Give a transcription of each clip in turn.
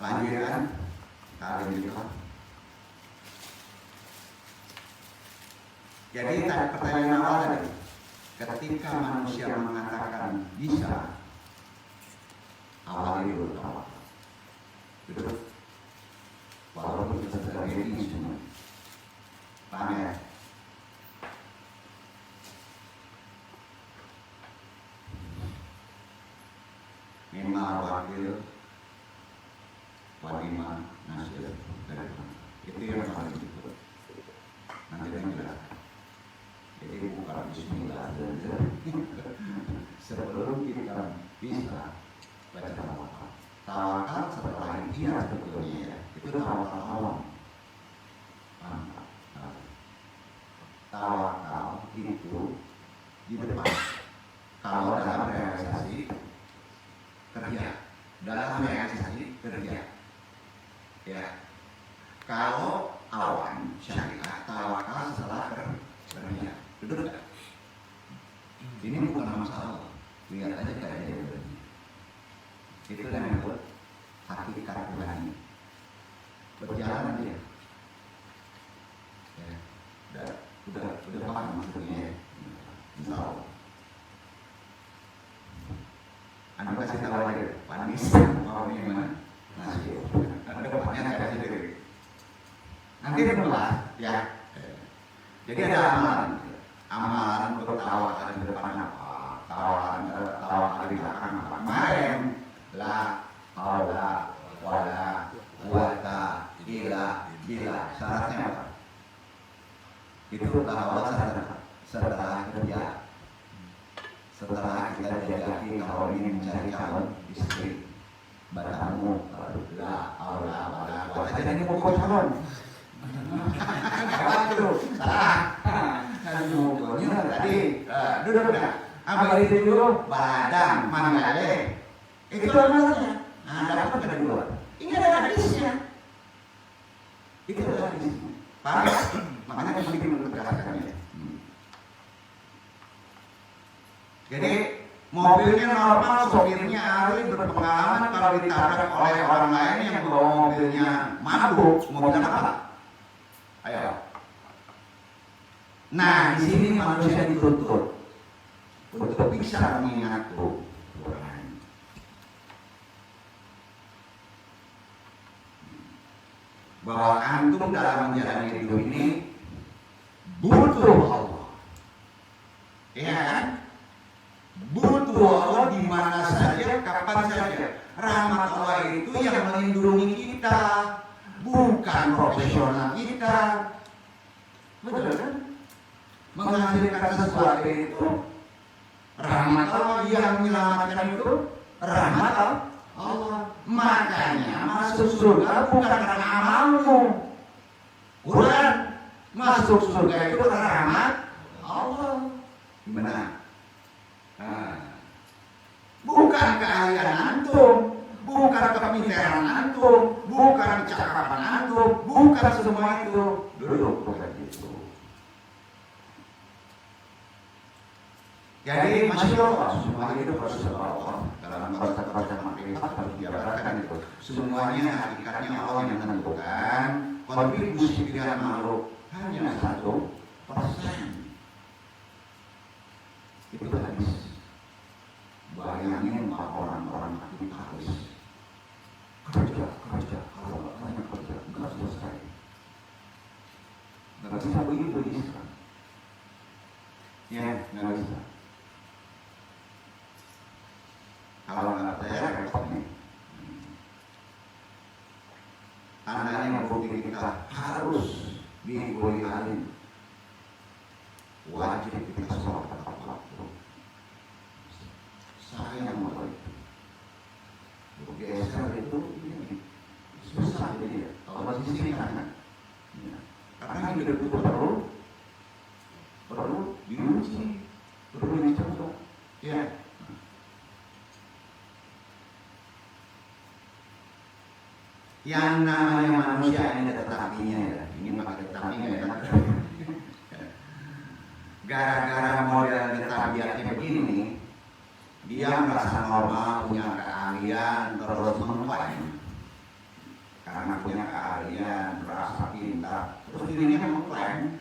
Lanjutkan kalian juga. Jadi pertanyaan awal tadi, ketika manusia mengatakan bisa, awalnya dulu tawakal. Betul. Walaupun kita sedang ini semua. Paham ya? Mimma wakil wanima nasir dari mana? Itu yang paling betul. Nanti yang jelas. Jadi bukan bismillah sebelum kita bisa baca tawakal. Tawakal setelah ini sebetulnya ya, itu tawakal awam. Tawakal itu di depan. Kalau dalam realisasi kerja, dalam realisasi kerja. Ya. Kalau awam syariat tawakal setelah kerja. Betul nggak? Ini bukan masalah. Lihat aja kayaknya berarti. Itu yang disebut hakikat berani. Berjalan dia. Ya, udah paham maksudnya ya. Insya Allah. Anda kasih tahu aja, panis mau gimana? Nasi. Ada banyak kasih diri. Nanti dibelah, ya. Jadi ada amalan untuk tawakal di depan apa? Tawakal di belakang apa? Kemarin la haula wala quwata illa billah. Syaratnya apa? Itu tawakal setelah kerja. Setelah kita jajaki kalau ingin mencari calon istri, batamu la haula wala quwata. Jadi ini pokok calon. Waduh, salah. Pokoknya tadi duduk dah. Apa itu dulu? Baladang, manggale. Itu amalannya. Nah, dapat ada dua. Ini ada hadisnya. Itu ada hadisnya. Paham? Makanya penting menegaskannya. Jadi mobilnya normal, sopirnya ahli, berpengalaman. Kalau ditabrak oleh orang lain yang bawa mobilnya mabuk, mobilnya apa? Ayo. Nah, di sini manusia dituntut untuk bisa mengingat Tuhan. Bahwa antum dalam menjalani hidup ini butuh Allah. Iya kan? Butuh Allah di mana saja, kapan saja. Rahmat Allah itu yang melindungi kita, bukan profesional kita. Betul kan? Menghasilkan sesuatu itu rahmat Allah, yang menyelamatkan itu rahmat Allah. Makanya masuk surga bukan karena amalmu. Quran masuk surga itu karena rahmat Allah. Gimana? Bukan keahlian antum, bukan kepintaran antum, bukan kecakapan antum, bukan semua itu. Duduk bukan itu. Jadi Masya Allah, semua itu proses Allah. Dalam konsep-konsep makrifat harus diabarkan itu. Semuanya hakikatnya Allah yang menentukan. Kontribusi pilihan makhluk hanya 1%. Itu hadis. Bayangin orang-orang kapitalis kerja, kalau nggak banyak kerja nggak selesai. Nggak bisa begitu Islam. Ya, nggak bisa. Kalau nggak saya repot nih. Tandanya membukti kita harus diikuti alim. Wajib kita sholat tepat waktu. Saya mau itu. Bergeser itu ini susah jadi. Kalau di sini kan, karena hidup itu perlu diuji, perlu dicoba. Ya. Yang namanya manusia ini ada tetapinya ya. Ini pakai tetapinya ya. Gara-gara model tabiatnya begini, dia merasa normal, punya keahlian, terus mengklaim keahlian, rasa pintar, terus dirinya mengklaim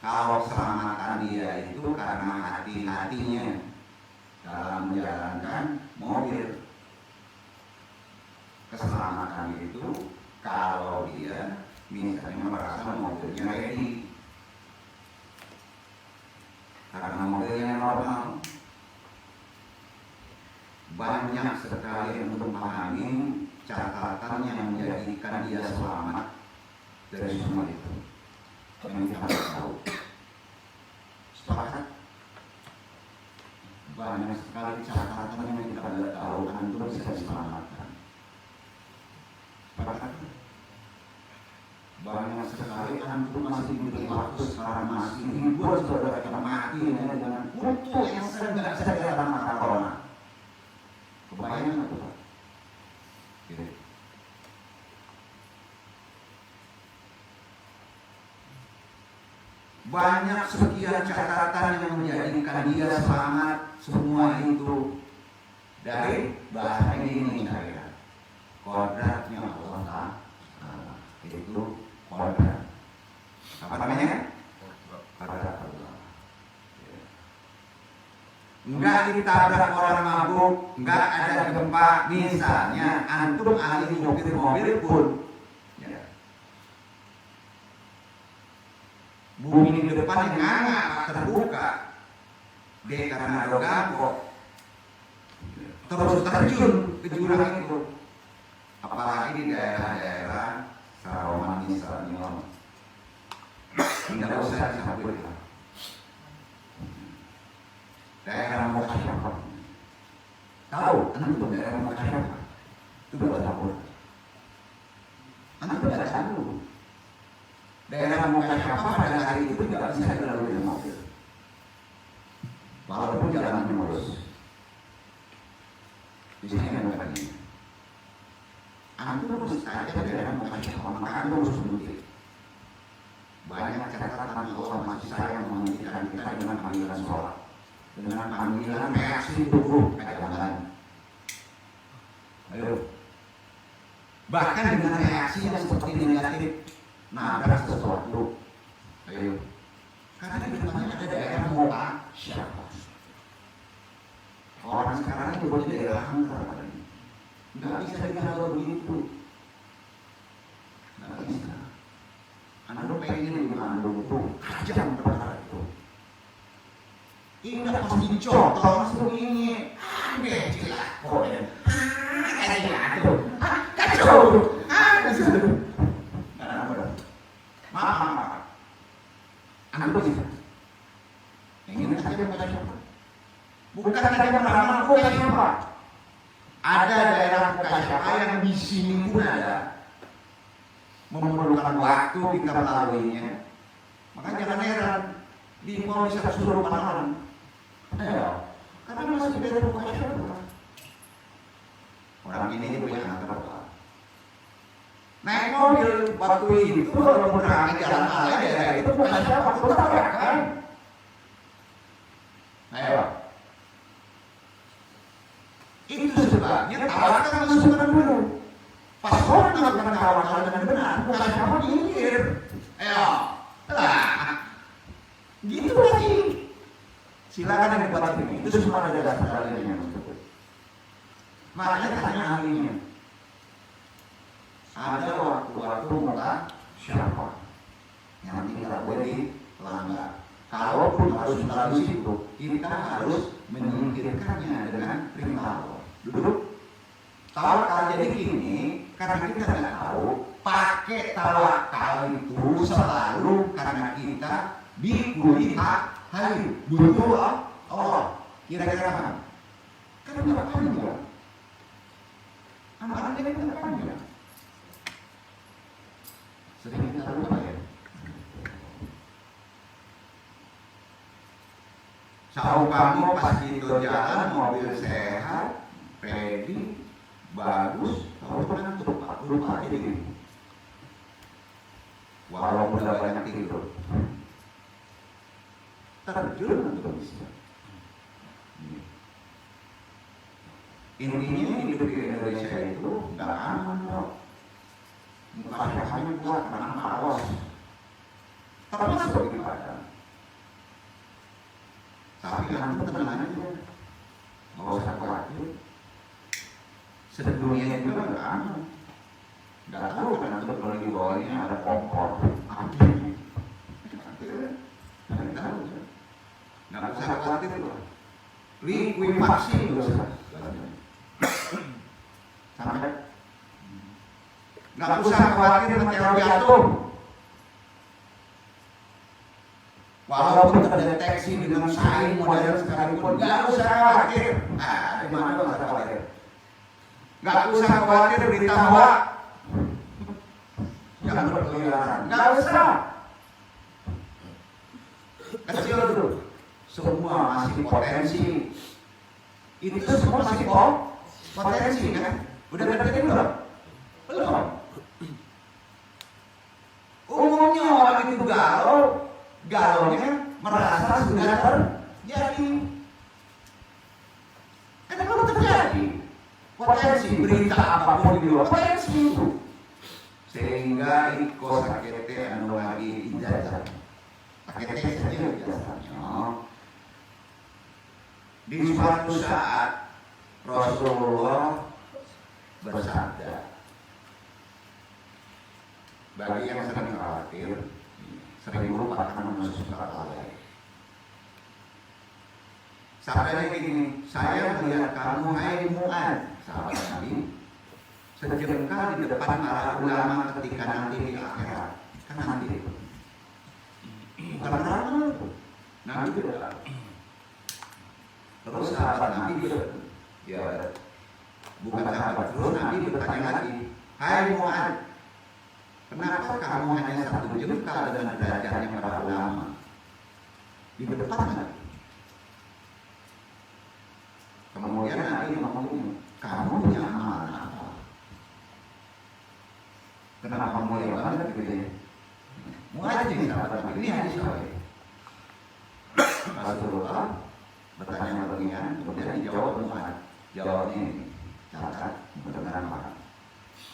kalau keselamatan dia itu karena hati-hatinya dalam menjalankan mobil. Keselamatan itu kalau dia misalnya merasa mobilnya ready, karena mobilnya normal. Banyak sekali untuk memahami catatan yang menjadikan dia selamat dari semua itu yang kita tahu. Sepakat? Banyak sekali catatan yang kita tidak tahu antum bisa diselamatkan. Sepakat? Banyak sekali antum masih diberi waktu sekarang masih ribuan saudara kita mati dengan kutu yang sering tidak bisa dilihat mata corona. Kebayang nggak tuh Pak? Gitu. Banyak sekian catatan yang menjadikan dia selamat. Semua itu dari bahasa ini saya. Kodratnya Allah Ta'ala. Itu kodrat. Apa namanya? Kodrat Allah. Enggak ditabrak orang mabuk, enggak ada gempa. Misalnya antum ahli nyopir mobil pun ya. Bumi di depan yang nganga terbuka dia karena ada gangkok terus terjun ke jurang itu. Apalagi di daerah-daerah Sarawak misalnya, tidak usah disebut daerah Mokasyafah. Tahu antum daerah Mokasyafah itu tidak tahu. Antum tidak tahu daerah Mokasyafah pada hari itu tidak bisa dilalui dengan mobil, walaupun jalannya mulus. Di sini ada begini. Antum harus saja daerah Mokasyafah, maka antum harus menuntut. Banyak catatan Allah masih sayang menghentikan kita dengan panggilan sholat, dengan panggilan reaksi tubuh jangan. Ayo. Bahkan dengan reaksi yang seperti negatif, nabrak sesuatu. Ayo. Karena di depannya ada daerah Mokasyafah. Orang sekarang itu boleh daerah angker. Nggak bisa digalau begitu. Nggak bisa. Anda pengen mengandung itu kajam perkara itu. Ini pas dicontoh masuk ini, becil kok ya, kayak itu, kacau, kacau. Maaf, Anda bisa. Yang ini saja bukan siapa, bukan saja beramal, bukan siapa. Ada daerah bukan siapa yang di sini pun ada. Memerlukan waktu kita melaluinya. Maka jangan heran di mau bisa kesurupan orang. Ayo, karena masih beda Mokasyafah. Orang ini punya anak berapa? Naik mobil waktu itu kalau menerangi jalan Allah daerah itu Mokasyafah, betul kan? Ayo. Itu sebabnya tawarkan masukan dulu. Pas orang melakukan tawakal dengan benar, bukan siapa diinjir. Ayo, lah, gitu lagi. Silakan yang buat ini, itu semua ada dasar dalilnya. Makanya tanya ahlinya. Ada waktu-waktu Mokasyafah yang tidak boleh langgar. Kalaupun harus melalui situ, kita harus menyingkirkannya dengan perintah Allah. Duduk. Tawakal jadi gini, karena kita tidak tahu, pakai tawakal itu selalu karena kita dikulihat hari butuh Allah. Kira-kira apa? Kan tidak panjang. Anak-anak ini tidak panjang. Sering kita lupa ya. Saupamu pas itu jalan mobil sehat, ready, bagus, kalau kan lupa aja gitu. Walaupun udah banyak tidur, terjun untuk bisa. Intinya hidup di Indonesia itu nggak aman loh. muka syahnya kuat karena awas, termasuk di badan. Tapi antum tenang aja, nggak usah khawatir. Sedunia juga nggak aman. Nggak tahu kan antum kalau di bawahnya ada kompor api. Nggak tahu. Nggak usah khawatir loh. Likuifaksi nggak usah. Sampai nggak usah khawatir meteor jatuh. Walaupun terdeteksi dengan sains modern sekalipun, nggak usah khawatir. Nah, di mana nggak usah khawatir? Nggak usah khawatir berita hoax yang berkeliaran. Nggak usah. Kecil dulu. Semua masih potensi. Itu semua masih potensi kan? Udah gede belum? Belum. Umumnya orang itu galaunya merasa sudah terjadi. Kan kalau terjadi potensi berita apapun di luar potensi itu, sehingga iko sakete anu lagi ijazah sakete saja ijazahnya. Di suatu saat Rasulullah bersabda, bagi yang sering khawatir, sering melupakan masuk neraka. Sabdanya begini, saya melihat kamu hai Mu'ad, sahabat Nabi, sejengkal di depan para ulama ketika nanti di akhirat. Kan nanti bukan lama itu, Nabi sudah. Terus sahabat Nabi ya bukan sahabat, terus Nabi bertanya lagi, hai Mu'ad, kenapa kamu hanya satu jengkal dengan derajatnya para ulama di depan Nabi? Kemudian Nabi ngomong, kamu punya amalan apa? Kenapa mulia banget gitu ya? Muajib sahabat Nabi, ini hadis sahih. Rasulullah bertanya bagian, kemudian dijawab Mu'ad. Jawabnya ini, catat, benar apa?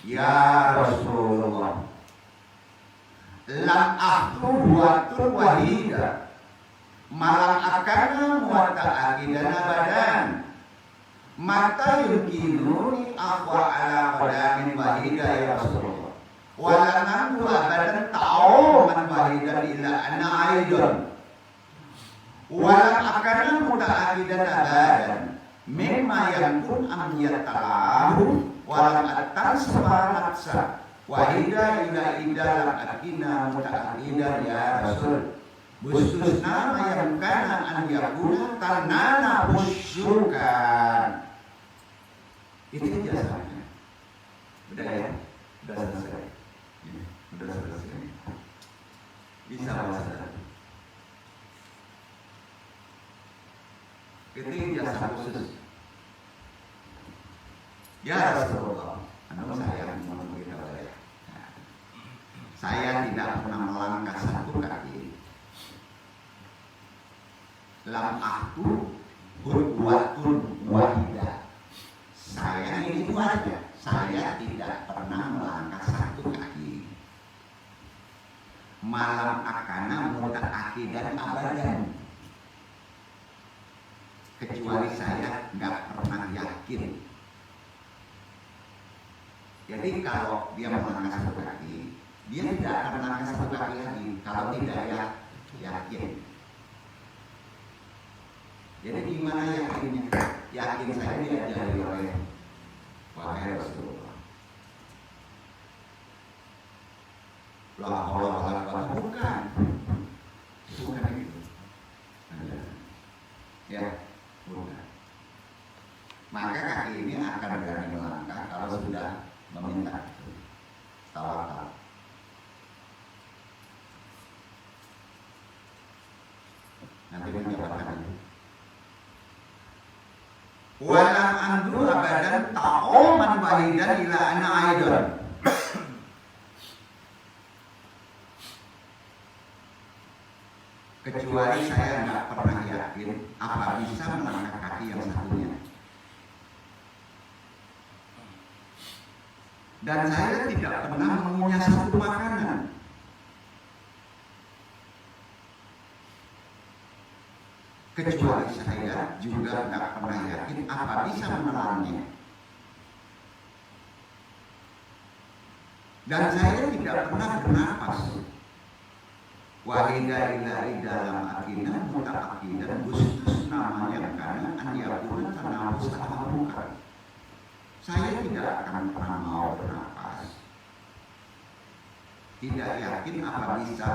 Ya Rasulullah, lam ahtu buatun wahida malam akana muata akidana badan mata yukinu akwa ala qadamin wahida ya Rasulullah walangan abadan ta'o man wahida illa anna aidon walang akana muta akidana badan mimma yakun amiyat talahu walang atan separatsa wahida ila idalam akina muta'akidan ya Rasul bustusna yang kana an yakuna tanana busyukan. Itu jasanya. Udah ya? Udah selesai. Udah selesai. Bisa bahasa. Itu jasa khusus. Ya Rasulullah, anu saya mohon beritahu ya. Saya tidak pernah melangkah satu kaki. Lam ahtu hudwatun wahidah. Saya itu aja. Saya tidak pernah melangkah satu kaki. Malam akana muta akidan abadan. Kecuali saya nggak pernah yakin. Jadi kalau dia melangkah satu kaki, dia tidak akan melangkah satu kaki lagi kalau tidak yakin. Jadi gimana yakinnya? Yakin saya diajari oleh wahai Rasulullah. La haula wala quwwata bukan itu. Ya, bukan. Maka kaki ini akan berani melangkah kalau sudah meminta tawakal. Nanti menjawabkan itu. Walam andu abadan ta'oman wahidan ila ana aidon. Kecuali saya nggak pernah yakin apa bisa melangkah kaki yang satunya. Dan saya tidak pernah mengunyah satu makanan. Kecuali saya juga tidak pernah yakin apa bisa menelannya. Dan saya tidak pernah bernapas. Wahida ilahi dalam akidah mutaakidan Gustus namanya karena andiapun tanawus atau bukan. Saya tidak akan pernah mau bernapas. Tidak yakin apa bisa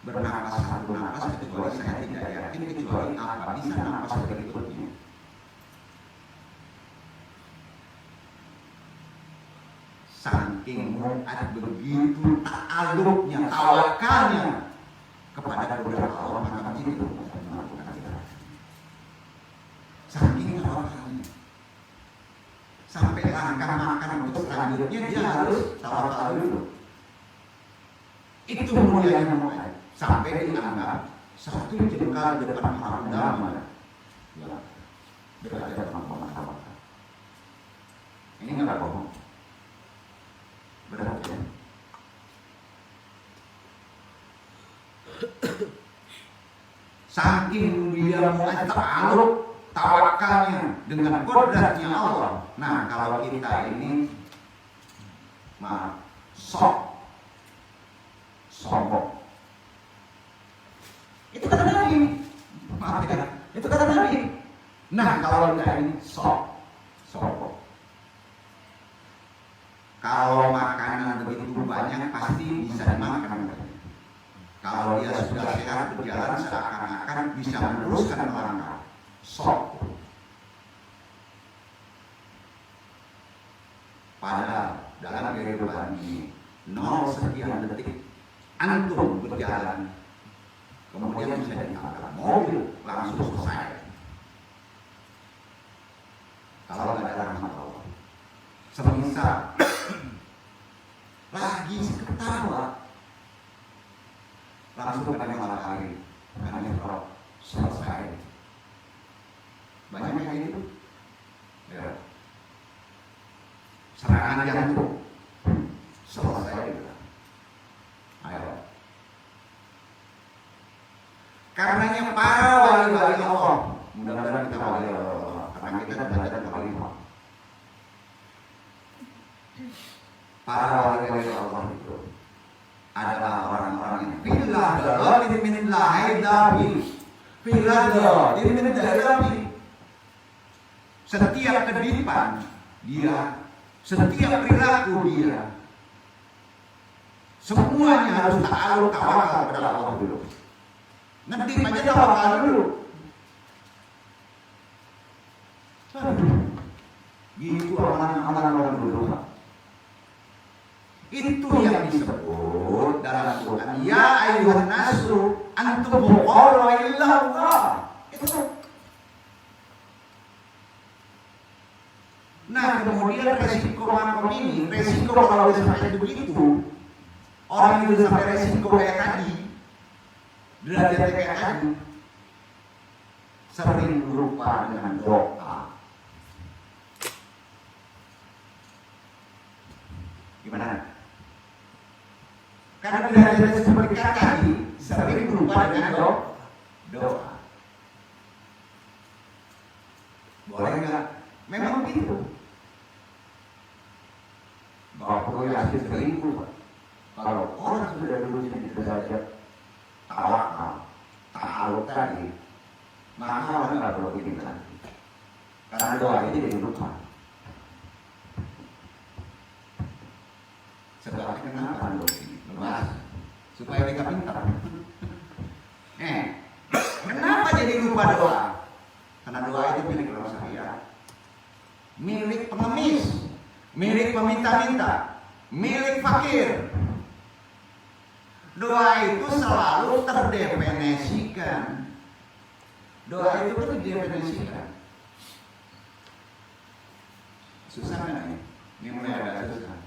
bernapas satu napas kecuali saya tidak yakin kecuali apa bisa napas berikutnya. Saking muat begitu ta'aluknya, tawakalnya kepada kudrat Allah, maka begitu melakukan kita. Saking tawakalnya, sampai langkah makan untuk selanjutnya dia harus tawakal dulu. Itu mulianya muat, sampai dianggap satu jengkal depan hamba ya, derajat mampuan tawakal. Ini nggak bohong. Berat ya. Saking dia mulai ta'aluk tawakalnya dengan kodratnya Allah. Nah, kalau kita ini sombong. Itu kata Nabi. Maaf ya, itu kata Nabi. Nah, kalau kita ini sombong. Kalau makanan begitu banyak pasti bisa dimakan. Kalau dia sudah sehat berjalan seakan-akan bisa meneruskan melangkah. Padahal dalam kehidupan ini 0 sekian detik antum berjalan, kemudian bisa ditabrak mobil langsung selesai. Kalau nggak ada rahmat Allah, semisal lagi ketawa langsung kena matahari, kena nyerok, selesai. Banyak yang kayak gitu ya. Serangan jantung selesai juga. Ayo, karenanya para wali-wali Allah, mudah-mudahan kita wali Allah, karena kita belajar wali Allah. Para wali-wali Allah itu adalah orang-orang yang pilih setiap kedipan dia, setiap perilaku dia, semuanya harus ta'aluk tawakal kepada Allah dulu. Nanti aja tawakal dulu. Gitu amalan orang dulu. Itu yang disebut dalam Quran, ya ayyuhan nasu antum fuqara ila Allah. Itu. Nah, kemudian resiko makom ini, resiko kalau sampai begitu, orang itu sampai resiko kayak tadi, derajat kayak tadi, sering berupa dengan doa. Gimana? Karena derajat seperti tadi, sering berupa dengan doa. Boleh nggak? Memang begitu. Bahwa yakin seribu, kalau orang sudah dulu di derajat tawakal, ta'aluk tadi, maka orang nggak perlu ini lagi. Karena doa ini jadi lupa. Sebabnya kenapa doa ini? Lepas, supaya kita pintar. Kenapa jadi lupa doa? Karena doa itu milik orang saya, milik pengemis, milik peminta-minta, milik fakir. Doa itu selalu terdefinisikan. Doa itu terdefinisikan. Susah kan ini? Ini mulai agak susah.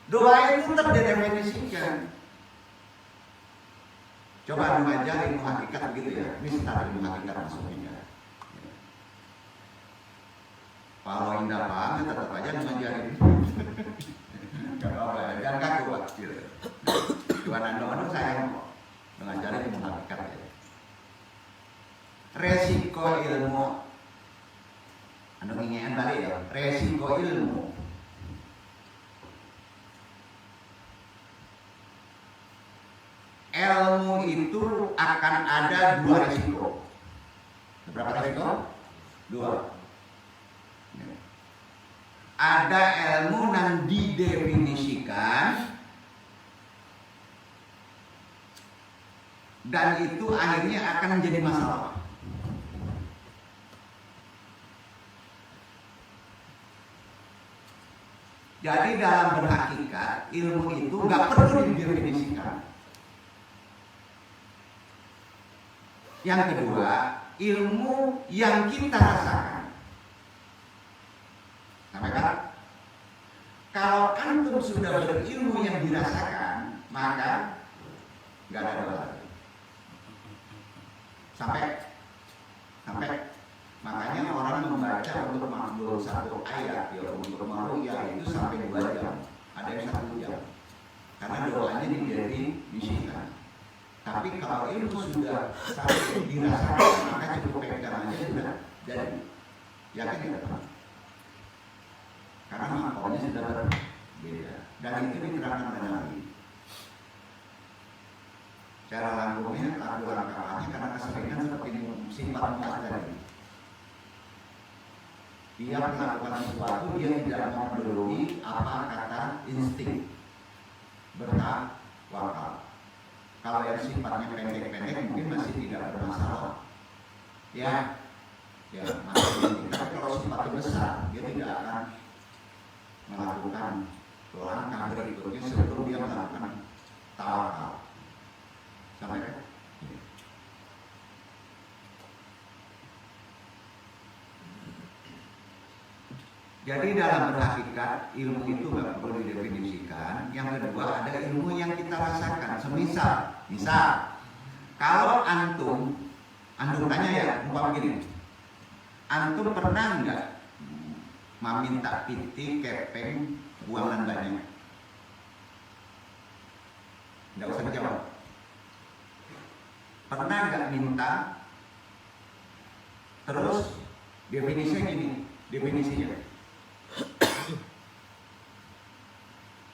Doa itu terdefinisikan. Coba membaca ilmu hakikat begitu ya. Ini secara ilmu hakikat maksudnya. Kalau indah banget tetap aja ngajarin. Gak apa-apa, jangan kaku Pak. Tuhan anu saya mau mengajarin ilmu hakikat ya. Resiko ilmu, anu ngingean balik ya. Resiko ilmu itu akan ada dua resiko. Berapa resiko? Dua. Ada ilmu yang didefinisikan dan itu akhirnya akan menjadi masalah. Jadi dalam berhakikat ilmu itu nggak perlu didefinisikan. Yang kedua, ilmu yang kita rasakan. Sampai kan? Kalau antum sudah berilmu yang dirasakan, maka nggak ada dosa. Sampai makanya orang membaca untuk makhluk satu ayat ya untuk meruqyah itu sampai 2 jam, ada yang 1 jam, karena doanya didefinisikan. Tapi kalau ilmu sudah sampai dirasakan, maka cukup pegang aja sudah jadi. Yakin tidak Pak? Karena makomnya sudah berbeda. Dan itu diterangkan dengan Nabi. Cara lakukannya, karena keseringan seperti sifat Mu'ad tadi. Dia melakukan sesuatu, dia tidak mau menuruti apa kata insting bertawakal. Kalau yang sifatnya pendek-pendek mungkin masih tidak bermasalah. Ya, tapi kalau sifatnya besar, dia tidak akan melakukan langkah berikutnya sebelum dia melakukan tawakal. Sampai kan? Jadi dalam berhakikat ilmu itu nggak perlu didefinisikan. Yang kedua ada ilmu yang kita rasakan. Misal, kalau antum tanya ya, umpama begini, antum pernah nggak meminta piti, kepeng, buangan banyak? Nggak usah dijawab. Pernah nggak minta? Terus definisinya gini, definisinya.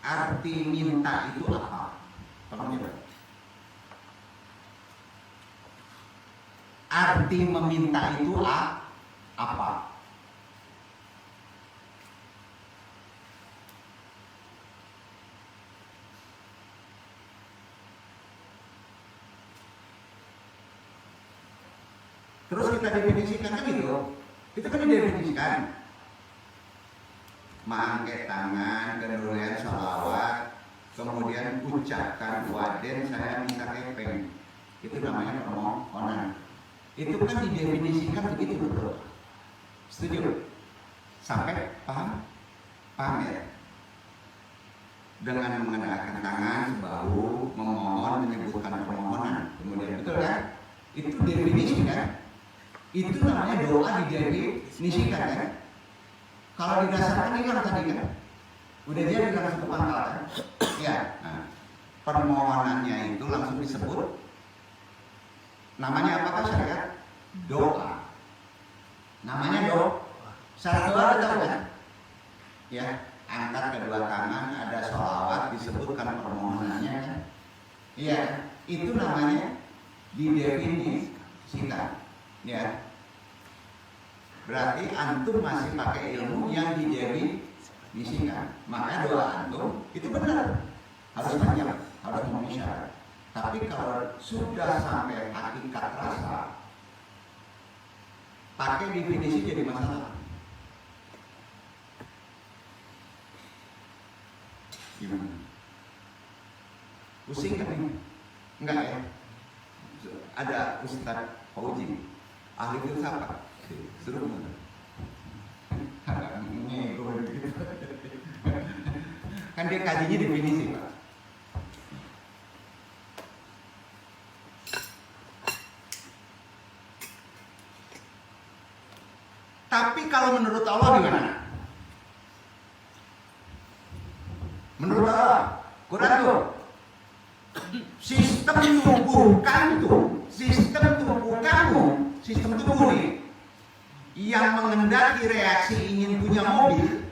Arti minta itu apa? Tolong jawab. Arti meminta itu apa? Terus kita definisikan kan gitu. Itu kan didefinisikan. Mengangkat tangan, kemudian sholawat, kemudian ucapkan waden saya minta kepeng. Itu namanya permohonan. Itu kan didefinisikan begitu betul. Setuju? Sampai paham? Paham ya? Dengan mengadakan tangan sebahu, memohon, menyebutkan permohonan. Kemudian betul kan? Itu definisi kan? Itu namanya doa didefinisikan kan? Kalau didasarkan hilang tadi kan, udah dia langsung ke pangkal kan? Ya, nah, permohonannya itu langsung disebut. Namanya apakah syariat? Doa. Namanya doa. Syarat doa tahu kan? Ya, angkat kedua tangan, ada sholawat, disebutkan permohonannya kan? Iya, itu namanya didefinisikan. Ya. Berarti antum masih pakai ilmu yang didefinisikan. Maka doa antum itu benar, harus panjang, harus memenuhi syarat. Tapi kalau sudah sampai hakikat rasa, pakai definisi jadi masalah. Gimana? Pusing kan ini? Enggak ya? Ada Ustaz Fauji, ahli filsafat. Suruh mana? Agak nego gitu. Kan dia kajinya definisi Pak. Tapi kalau menurut Allah gimana? Menurut Allah, Quran tuh sistem tubuh nih yang mengendaki reaksi ingin punya mobil,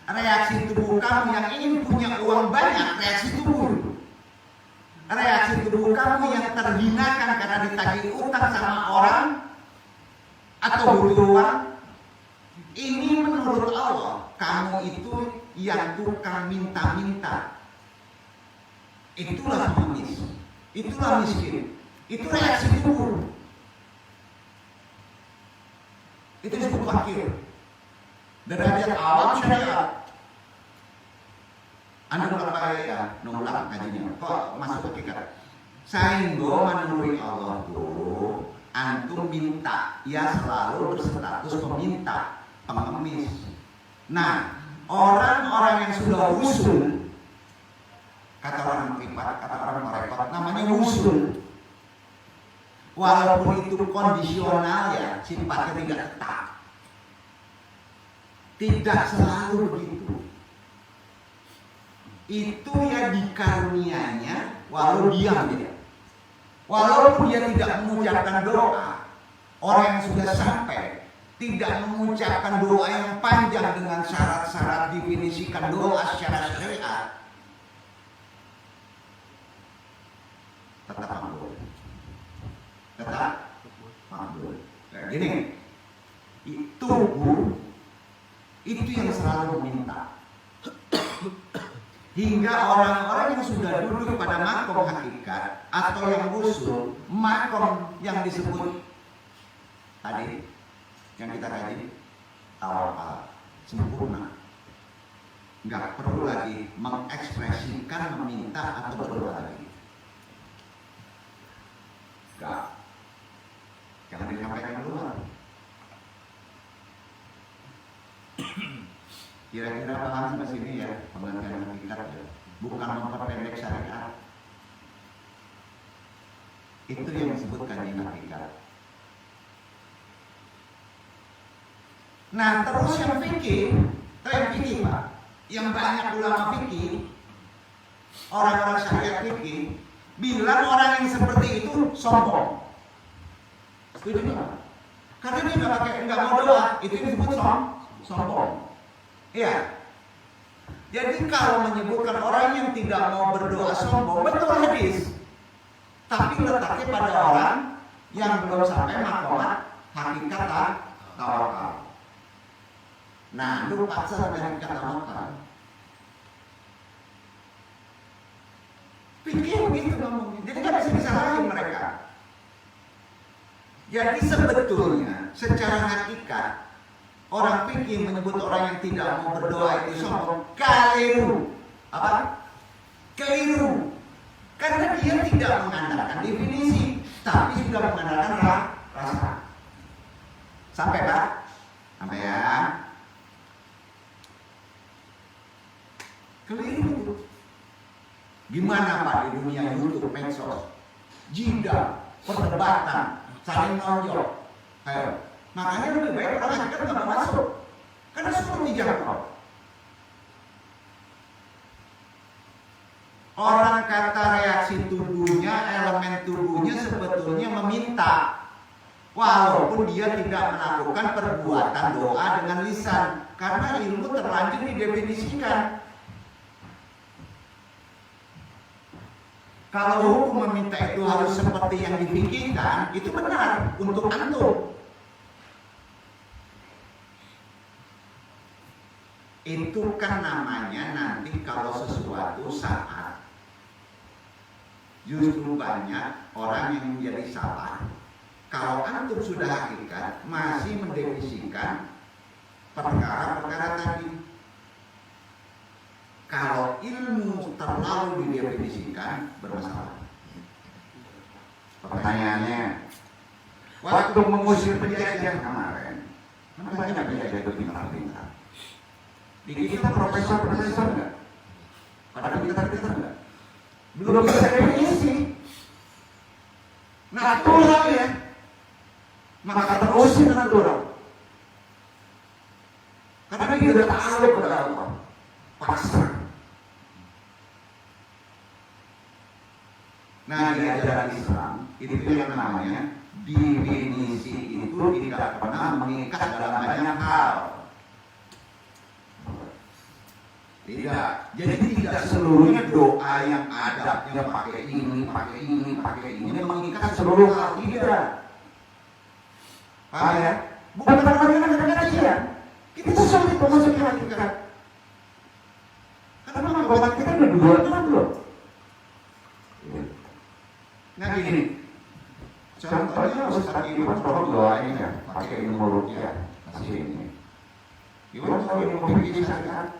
reaksi tubuh kamu yang ingin punya uang banyak, reaksi tubuh. Reaksi tubuh kamu yang terhinakan karena ditagih utang sama orang atau butuh uang, ini menurut Allah kamu itu yang tukang minta-minta. Itulah pengemis, itulah miskin, itu reaksi tubuh. Itu disebut fakir. Derajat awal syariat. Anda berapa ya nolak kajinya? Kok masuk hakikat? Sainggo menurut Allah tuh antum minta, ya selalu berstatus peminta, pengemis. Nah, orang-orang yang sudah usul, kata orang privat, kata orang merepot, namanya usul. Walaupun itu kondisional ya, sifatnya tidak tetap. Tidak selalu begitu. Itu ya dikarunianya walau diam dia. Walaupun dia tidak mengucapkan doa, orang yang sudah sampai tidak mengucapkan doa yang panjang dengan syarat-syarat definisikan doa secara syariat, tetap makbul. Tetap makbul. Nah, gini, tubuh itu yang selalu meminta. Hingga orang-orang yang sudah duduk pada makom hakikat atau yang usul, makom yang disebut tadi yang kita kaji tawakal sempurna, nggak perlu lagi mengekspresikan meminta atau berdoa lagi. Nggak, jangan disampaikan keluar. Kira-kira paham di sini ya pengertian hakikat ya, bukan memperpendek syariat. Itu yang disebut kajian hakikat. Nah terus yang fikih Pak, yang banyak ulama fikih, orang-orang syariat fikih bilang orang yang seperti itu sombong. Setuju nggak? Karena dia nggak mau doa, itu disebut sombong. Iya. Jadi kalau menyebutkan orang yang tidak mau berdoa sombong, betul hadis. Tapi letaknya pada orang yang belum sampai makomat hakikat tawakal. Nah, lu paksa sampai hakikat tawakal. Pikir begitu ngomongnya. Jadi nggak bisa disalahin mereka. Jadi sebetulnya secara hakikat orang fikih menyebut orang yang tidak mau berdoa itu sombong, keliru. Apa? Keliru. Karena dia tidak mengandalkan definisi, tapi sudah mengandalkan rasa. Sampai Pak? Sampai ya. Keliru. Gimana Pak di dunia YouTube, medsos, jida, perdebatan, saling nonjol. Ayo. Makanya lebih baik orang hakikat nggak mau masuk, karena seperti dijangkau. Orang kata reaksi tubuhnya, elemen tubuhnya sebetulnya meminta, walaupun dia tidak melakukan perbuatan doa dengan lisan, karena ilmu terlanjur didefinisikan. Kalau hukum meminta itu harus seperti yang dipikirkan, itu benar untuk antum. Itu kan namanya nanti kalau sesuatu saat justru banyak orang yang menjadi salah. Kalau antum sudah hakikat masih mendefinisikan perkara-perkara tadi. Kalau ilmu terlalu didefinisikan bermasalah. Pertanyaannya, waktu mengusir penjajahan kemarin, kan banyak penjajah itu pintar-pintar. Di kita profesor enggak? Pada kita enggak? Belum bisa definisi. Nah, Tuhan ya. Maka terusir dengan Tuhan. Karena dia sudah tahu kepada Allah. pasrah. Nah, di ajaran Islam itu yang namanya definisi itu tidak pernah mengikat dalam banyak hal. Tidak. Jadi tidak seluruhnya doa yang adabnya pakai ini mengikat seluruh hal. Tidak. Paham ya? Bukan karena kajian. Kita sulit memasuki hakikat. Karena makomat kita udah dua belum. Nah gini, contohnya Ustaz Iwan tolong doain ya, pakai ilmu ruqyah kasih ini. Iwan tahu ilmu fikih syariat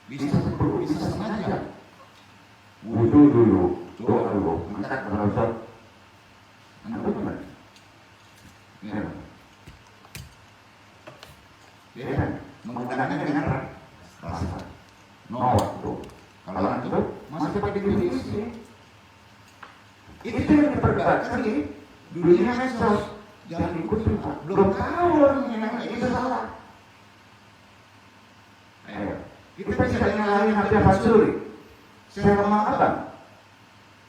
bisa 10, bisa setengah jam. Wudu dulu, doa dulu, angkat berdoa. Anda benar? Ya. Ya, menggunakannya dengan rasa. No waktu. Kalau itu masih pakai definisi. Itu yang diperdebatkan di dunia medsos. Jangan ikuti Pak. Belum tahu orang yang itu salah. Ayo, kita bisa nyalahin Habib Fatsuri. Saya mengatakan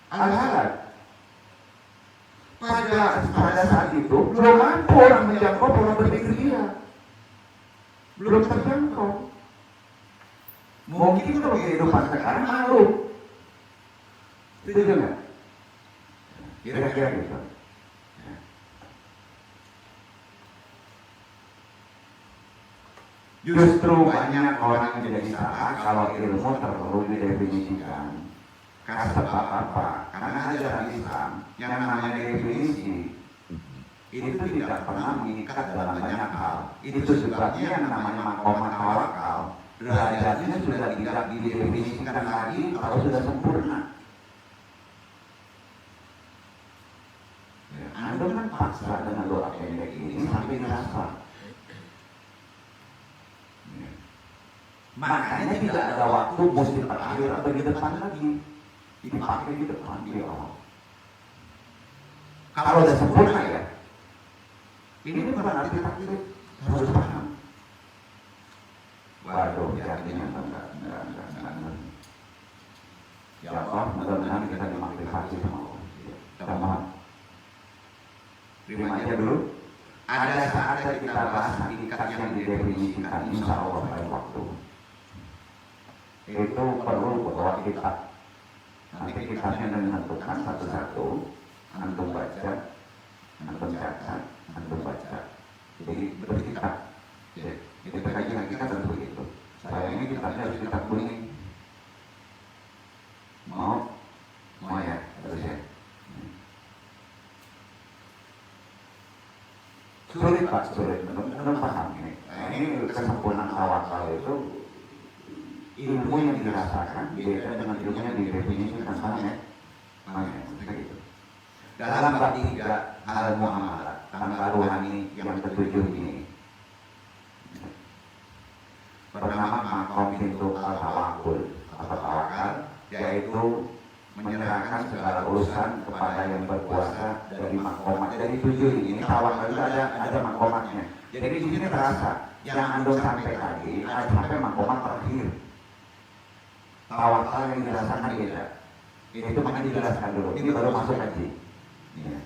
al-halal. Pada saat itu belum mampu orang menjangkau pola berpikir dia. Belum terjangkau. Mungkin kalau kehidupan sekarang malu. Setuju nggak? Kira-kira gitu. Justru banyak orang yang jadi salah kalau ilmu terlalu didefinisikan. Karena sebab apa? Karena ajaran Islam yang namanya definisi itu tidak pernah mengikat dalam banyak hal. Itu sebabnya yang namanya makomat tawakal derajatnya sudah tidak didefinisikan lagi kalau sudah sempurna. Ya, Anda kan paksa dengan doa pendek ini sampai dirasa. Ya. Makanya tidak ada waktu mesti terakhir atau di depan lagi. Dipakai di depan di awal. Kalau sudah sempurna ya. Ini bukan arti takdir, harus paham. Waduh, artinya enggak. Ya Allah, mudah-mudahan kita dimaklumasi sama Allah. Sama. Terima aja dulu. Ada saatnya kita bahas hakikat yang didefinisikan, insya Allah pada waktu. Itu perlu bawa kitab. Nanti kitabnya menentukan satu-satu, antum baca, antum catat, antum baca. Jadi berkitab. Itu kajian kita tentu begitu. Saya ini kitabnya harus kitab kuning. Mau ya, harus ya. Sulit Pak, sulit. Belum paham ini. Ini kesempurnaan tawakal itu ilmu yang dirasakan beda dengan ilmu yang didefinisikan sama ya. Makanya begitu. Dalam bab 3 hal muamalah tangga rohani yang ketujuh ini bernama makom pintu al-tawakul atau tawakal, yaitu menyerahkan segala urusan kepada yang berkuasa dari makomat. Dari 7 ini tawakal itu ada makomatnya. Jadi di sini terasa yang Anda sampai tadi ada sampai makomat terakhir. Tawakal yang dirasakan beda. Itu makanya dijelaskan dulu. Ini baru masuk haji. Ya.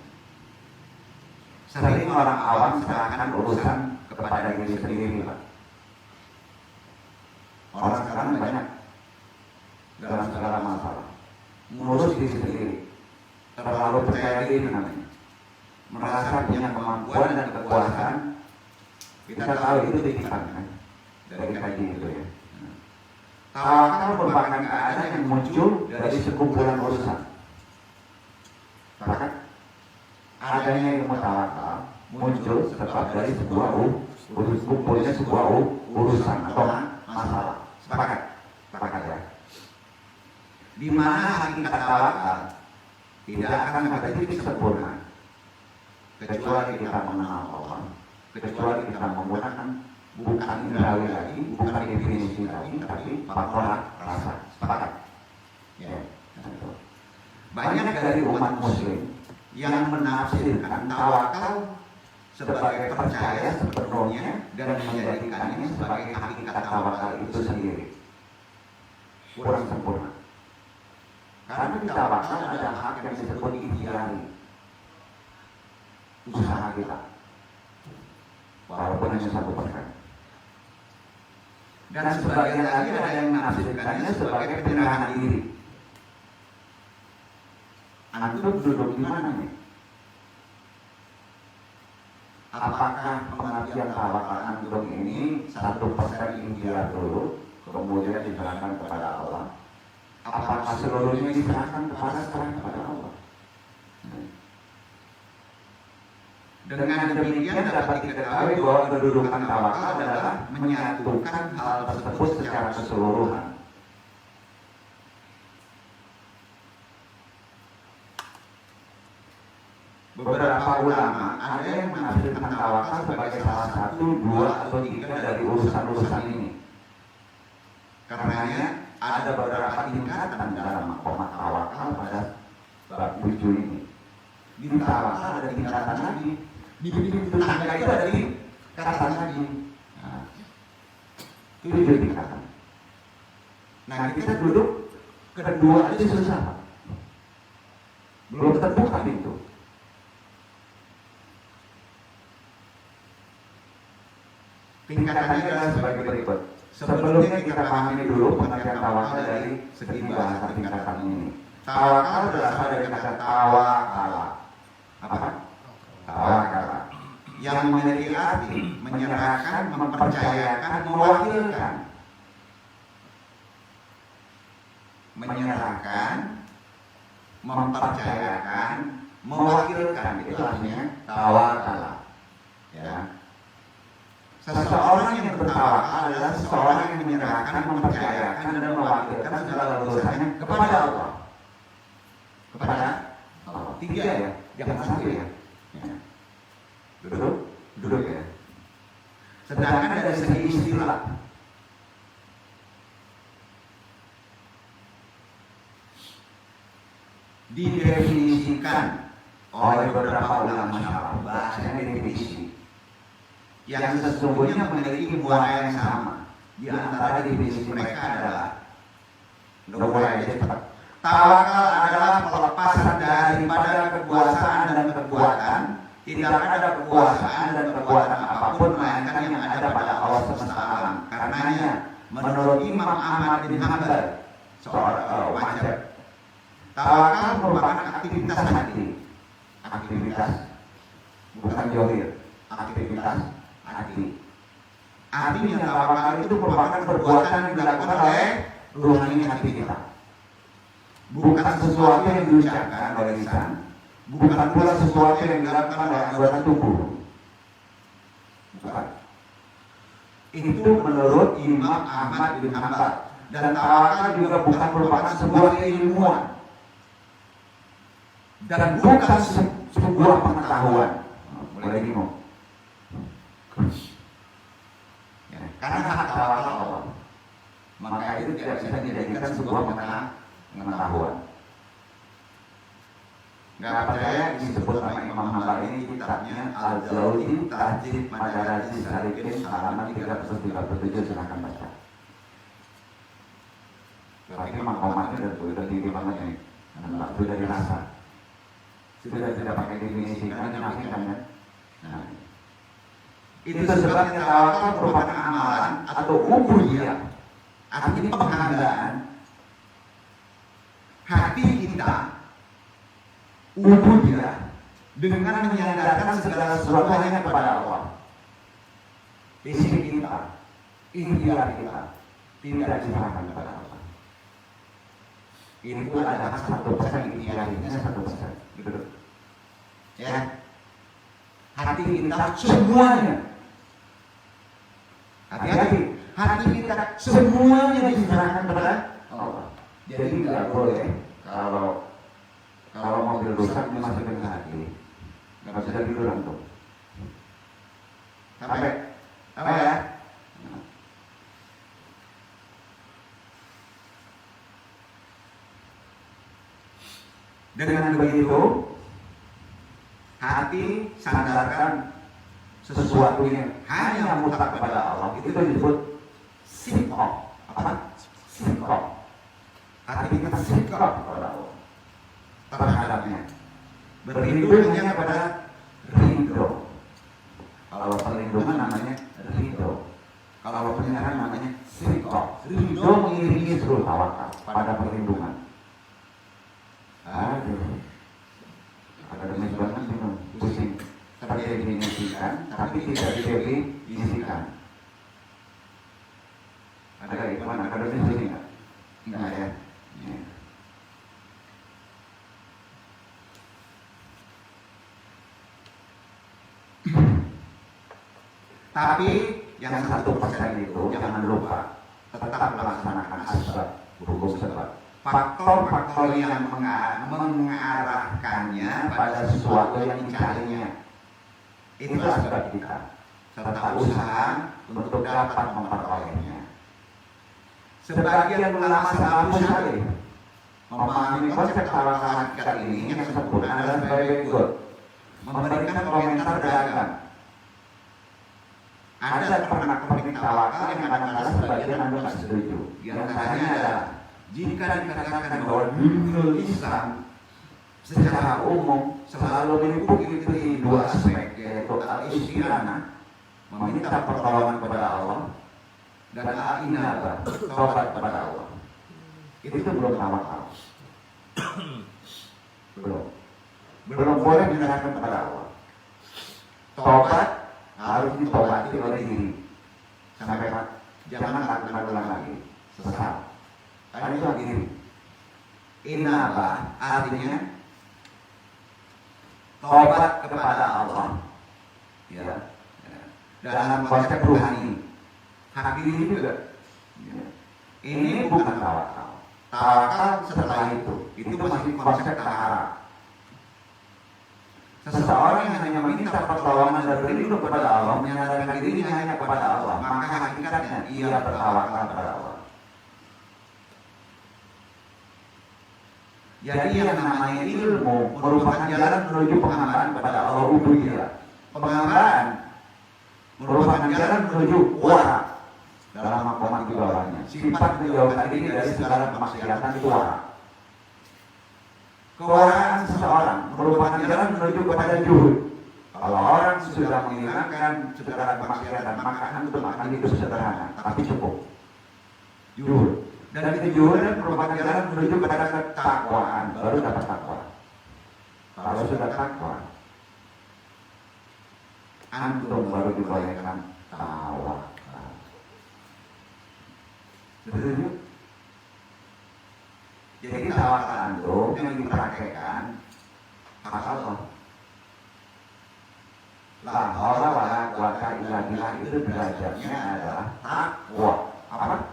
Sering orang awam serahkan urusan kepada diri sendiri, Pak. Orang sekarang banyak dalam segala masalah mengurus diri sendiri, terlalu percaya diri namanya, merasa punya kemampuan dan kekuasaan. Kita tahu itu titipan kan dari kaji itu ya. Tawakal merupakan keadaan yang muncul dari sekumpulan urusan. Bahkan adanya ilmu tawakal muncul sebab dari sebuah kumpulnya sebuah urusan atau masalah. Sepakat ya. Di mana hakikat tawakal tidak akan ada titik sempurna kecuali kita mengenal Allah, kecuali kita menggunakan bukan indrawi lagi, bukan definisi lagi, tapi faktor rasa. Sepakat. Ya. Banyak dari umat muslim yang menafsirkan tawakal sebagai percaya sepenuhnya dan menjadikannya sebagai hakikat tawakal itu sendiri. kurang sempurna. Karena di tawakal ada hak yang disebut ikhtiari, usaha kita, walaupun hanya 1%. Dan sebagian lagi ada yang menafsirkannya sebagai penyerahan diri. Antum duduk di mana nih? Apakah pengertian tawakal antum ini 1% ikhtiar dulu, kemudian diserahkan kepada Allah? Apakah seluruhnya diserahkan kepada Allah? Dengan demikian dapat diketahui bahwa kedudukan tawakal adalah menyatukan hal tersebut secara keseluruhan. Beberapa ulama ada yang menafsirkan tawakal sebagai salah satu, 2, atau 3 dari urusan-urusan ini. Karenanya ada beberapa tingkatan dalam makomat tawakal pada bab 7 ini. Di tawakal ada tingkatan lagi, di pintu tangga itu ada tingkatan lagi. Nah, itu 7 tingkatan. Nah, kita duduk kedua aja susah, belum terbuka pintu. Tingkatannya adalah sebagai berikut. Sebelumnya kita pahami dulu pengertian tawakal dari segi bahasa tingkatan ini. Tawakal berasal dari kata tawakala. Apa? Tawakala. Yang memiliki arti menyerahkan, mempercayakan, mewakilkan. Menyerahkan, mempercayakan, mewakilkan, itu artinya tawakala. Ya. Seseorang yang bertawakal adalah seseorang yang menyerahkan, mempercayakan, dan mewakilkan segala urusannya kepada Allah. Kepada Allah. 3 ya, jangan 1 ya. Duduk ya. Sedangkan dari segi istilah, didefinisikan oleh beberapa ulama syaraf, bahasanya definisi, yang sesungguhnya memiliki muara yang sama. Di antara definisi mereka adalah, tawakal adalah pelepasan daripada kekuasaan dan kekuatan. Tidak ada kekuasaan dan kekuatan apapun melainkan yang ada pada Allah semesta alam. Karenanya, menurut Imam Ahmad bin Hanbal, seorang wajar, tawakal merupakan aktivitas hati, aktivitas bukan johir, aktivitas hati. Artinya tawakal itu merupakan perbuatan yang dilakukan oleh ruhani hati kita, bukan sesuatu yang diucapkan oleh lisan, bukan pula sesuatu yang dilakukan oleh anggota tubuh. Bukan. Itu menurut Imam Ahmad bin Hanbal. Dan tawakal juga bukan merupakan sebuah keilmuan dan bukan sebuah pengetahuan. Mulai bingung. Ya, karena hak tawakal Allah, maka itu tidak bisa dijadikan sebuah pengetahuan. Nggak percaya disebut sama Imam Hanbal ini kitabnya Al-Jauzi Tahdzib Madarajis Salikin halaman 337, silahkan baca. Berarti makomatnya sudah tinggi banget ini, sudah dirasa, sudah tidak pakai definisi karena nyafikan ya. Nah, itu sebabnya tawakal merupakan amalan atau ubudiyah, artinya penghambaan hati kita, ubudiyah, dengan menyandarkan segala sesuatu hanya kepada Allah. Isi kita, ikhtiar kita tidak diserahkan kepada Allah. Ini pun adalah 1% ikhtiarnya 1%. Gitu. Ya. Hati kita semuanya. Hati-hati. Hati kita semuanya diserahkan kepada Allah. Jadi nggak boleh kalau mobil rusak dimasukin ke hati, nggak bisa tidur antum. Sampai ya. Dengan begitu, hati sandarkan sesuatu yang hanya mutlak kepada Allah. Itu disebut sifat. Apa? Sifat. Tapi kita sikap kepada Allah terhadapnya. Berlindung hanya kepada ridho. Kalau perlindungan namanya ridho. Kalau penyerahan namanya sikap. Ridho mengiringi seluruh tawakal pada perlindungan. Aduh, akademis banget bingung, pusing. Terdefinisikan, tapi tidak didefinisikan. Ada ikhwan akademis ini nggak? Nggak ya? Ya. Tapi yang 1% itu jangan lupa tetap melaksanakan asbab, hukum sebab. Faktor-faktor yang mengarahkannya pada sesuatu yang dicarinya itu asbab kita, serta usaha untuk dapat memperolehnya. Sebagian ulama salafus saleh memahami konsep tawakal hakikat ini yang sempurna adalah sebagai berikut. Memberikan komentar beragam. Ada pernak-pernik tawakal yang kadang-kadang sebagian Anda nggak setuju. Di antaranya adalah jika dikatakan bahwa dinul Islam secara umum selalu meliputi dua aspek, yaitu al-isti'anah, meminta pertolongan kepada Allah, dan al-inabah, taubat kepada Allah. Itu belum tawakal. Belum boleh menyerahkan kepada Allah. Taubat harus ditobati oleh diri. Sampai jangan lakukan ulang lagi. Sesat. Karena itu diri. Inabah artinya taubat kepada Allah. Ya. Dalam konsep rohani. Hak diri juga. Ya. Ini bukan tawakal. Tawakal setelah itu masih konsep taharah. Seseorang yang hanya meminta pertolongan dan berlindung kepada Allah, menyandarkan dirinya hanya kepada Allah, maka hakikatnya ia bertawakal kepada Allah. Jadi yang namanya ilmu merupakan jalan menuju penghambaan kepada Allah ubudiyah. Penghambaan merupakan jalan menuju wara. Dalam makomat di bawahnya, sifat menjauhkan diri dari segala kemaksiatan itu wara. Kewaraan seseorang merupakan jalan menuju kepada juhud. Kalau orang sudah menghilangkan segala kemaksiatan, maka antum akan hidup sederhana, tapi cukup. Juhud. Dan itu juhud merupakan jalan menuju kepada ketakwaan, baru dapat takwa. Kalau sudah takwa, antum baru dibolehkan tawakal. Setuju? Jadi tawakal antum yang dipraktekkan hak Allah. La haula wala quwata illa billah itu belajarnya adalah takwa. Apa?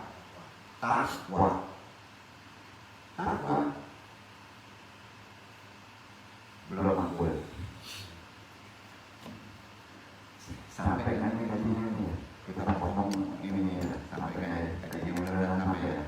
Takwa. Takwa. Belum mampu. Sampai nanti kita ngomong ini sampai kayak mulai sampai ya.